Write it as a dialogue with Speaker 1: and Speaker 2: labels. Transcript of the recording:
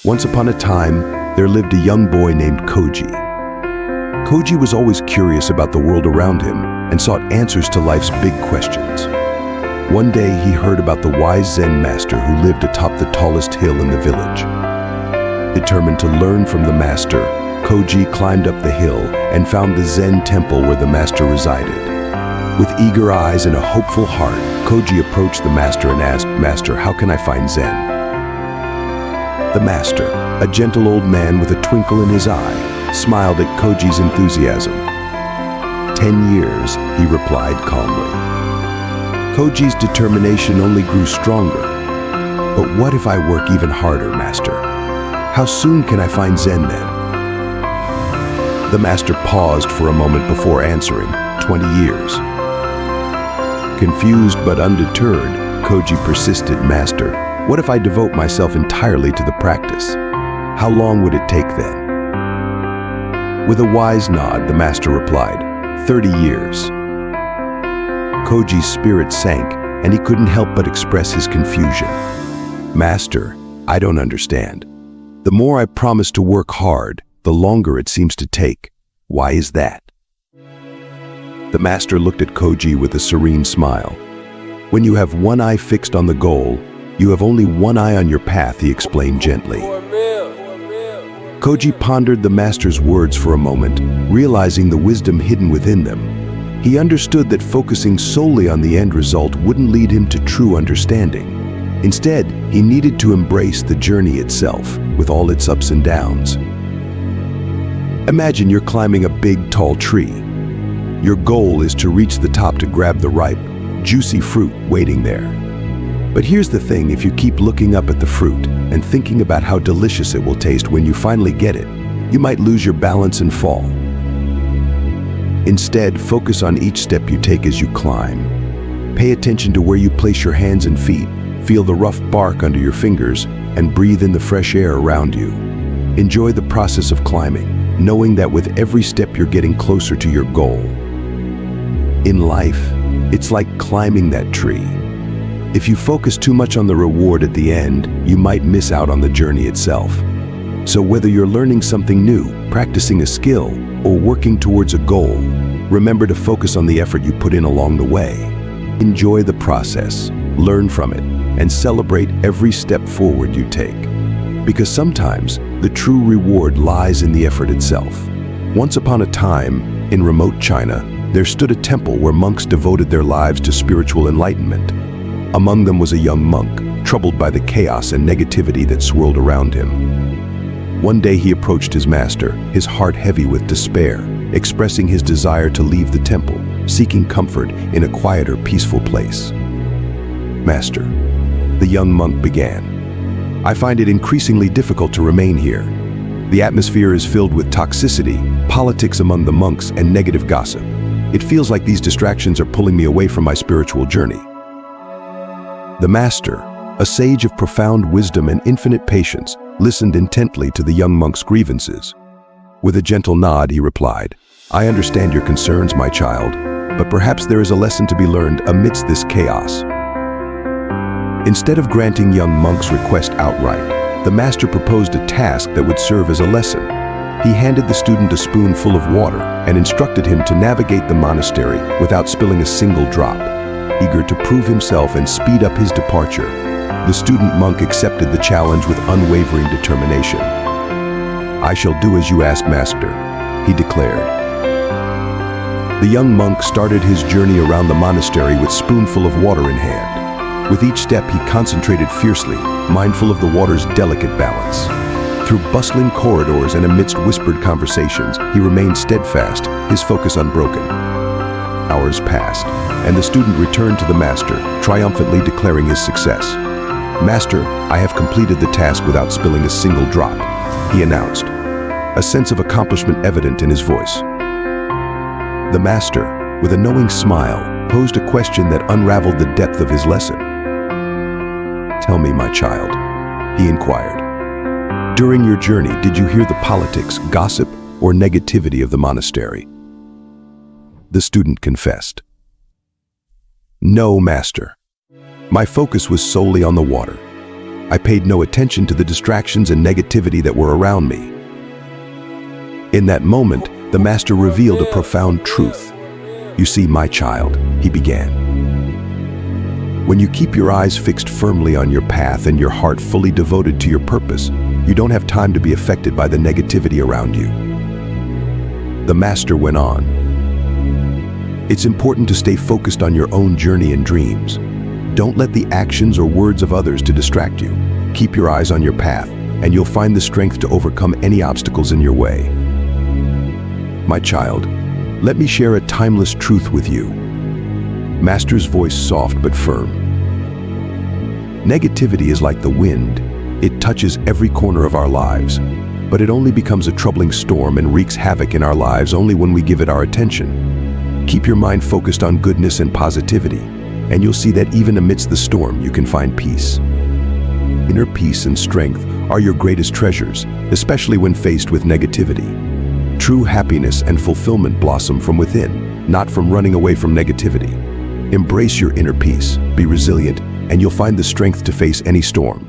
Speaker 1: Once upon a time, there lived a young boy named Koji. Koji was always curious about the world around him and sought answers to life's big questions. One day, he heard about the wise Zen master who lived atop the tallest hill in the village. Determined to learn from the master, Koji climbed up the hill and found the Zen temple where the master resided. With eager eyes and a hopeful heart, Koji approached the master and asked, "Master, how can I find Zen?" The master, a gentle old man with a twinkle in his eye, smiled at Koji's enthusiasm. 10 years, he replied calmly. Koji's determination only grew stronger. "But what if I work even harder, master? How soon can I find Zen then?" The master paused for a moment before answering, 20 years. Confused but undeterred, Koji persisted, "Master, what if I devote myself entirely to the practice? How long would it take then?" With a wise nod, the master replied, 30 years. Koji's spirit sank, and he couldn't help but express his confusion. "Master, I don't understand. The more I promise to work hard, the longer it seems to take. Why is that?" The master looked at Koji with a serene smile. "When you have one eye fixed on the goal, you have only one eye on your path," he explained gently. Koji pondered the master's words for a moment, realizing the wisdom hidden within them. He understood that focusing solely on the end result wouldn't lead him to true understanding. Instead, he needed to embrace the journey itself, with all its ups and downs. Imagine you're climbing a big, tall tree. Your goal is to reach the top to grab the ripe, juicy fruit waiting there. But here's the thing, if you keep looking up at the fruit and thinking about how delicious it will taste when you finally get it, you might lose your balance and fall. Instead, focus on each step you take as you climb. Pay attention to where you place your hands and feet, feel the rough bark under your fingers, and breathe in the fresh air around you. Enjoy the process of climbing, knowing that with every step you're getting closer to your goal. In life, it's like climbing that tree. If you focus too much on the reward at the end, you might miss out on the journey itself. So whether you're learning something new, practicing a skill, or working towards a goal, remember to focus on the effort you put in along the way. Enjoy the process, learn from it, and celebrate every step forward you take. Because sometimes, the true reward lies in the effort itself. Once upon a time, in remote China, there stood a temple where monks devoted their lives to spiritual enlightenment. Among them was a young monk, troubled by the chaos and negativity that swirled around him. One day he approached his master, his heart heavy with despair, expressing his desire to leave the temple, seeking comfort in a quieter, peaceful place. "Master," the young monk began, "I find it increasingly difficult to remain here. The atmosphere is filled with toxicity, politics among the monks, and negative gossip. It feels like these distractions are pulling me away from my spiritual journey." The master, a sage of profound wisdom and infinite patience, listened intently to the young monk's grievances. With a gentle nod, he replied, "I understand your concerns, my child, but perhaps there is a lesson to be learned amidst this chaos." Instead of granting young monk's request outright, the master proposed a task that would serve as a lesson. He handed the student a spoonful of water and instructed him to navigate the monastery without spilling a single drop. Eager to prove himself and speed up his departure, the student monk accepted the challenge with unwavering determination. "I shall do as you ask, master," he declared. The young monk started his journey around the monastery with a spoonful of water in hand. With each step, he concentrated fiercely, mindful of the water's delicate balance. Through bustling corridors and amidst whispered conversations, he remained steadfast, his focus unbroken. Hours passed, and the student returned to the master, triumphantly declaring his success. "Master, I have completed the task without spilling a single drop," he announced, a sense of accomplishment evident in his voice. The master, with a knowing smile, posed a question that unraveled the depth of his lesson. "Tell me, my child," he inquired, "during your journey, did you hear the politics, gossip, or negativity of the monastery?" The student confessed, "No, master. My focus was solely on the water. I paid no attention to the distractions and negativity that were around me. In that moment, the master revealed a profound truth. "You see, my child," he began. "When you keep your eyes fixed firmly on your path and your heart fully devoted to your purpose, you don't have time to be affected by the negativity around you." The master went on. "It's important to stay focused on your own journey and dreams. Don't let the actions or words of others to distract you. Keep your eyes on your path, and you'll find the strength to overcome any obstacles in your way." My child, let me share a timeless truth with you. Master's voice soft but firm. Negativity is like the wind. It touches every corner of our lives, but it only becomes a troubling storm and wreaks havoc in our lives only when we give it our attention. Keep your mind focused on goodness and positivity, and you'll see that even amidst the storm, you can find peace. Inner peace and strength are your greatest treasures, especially when faced with negativity. True happiness and fulfillment blossom from within, not from running away from negativity. Embrace your inner peace, be resilient, and you'll find the strength to face any storm.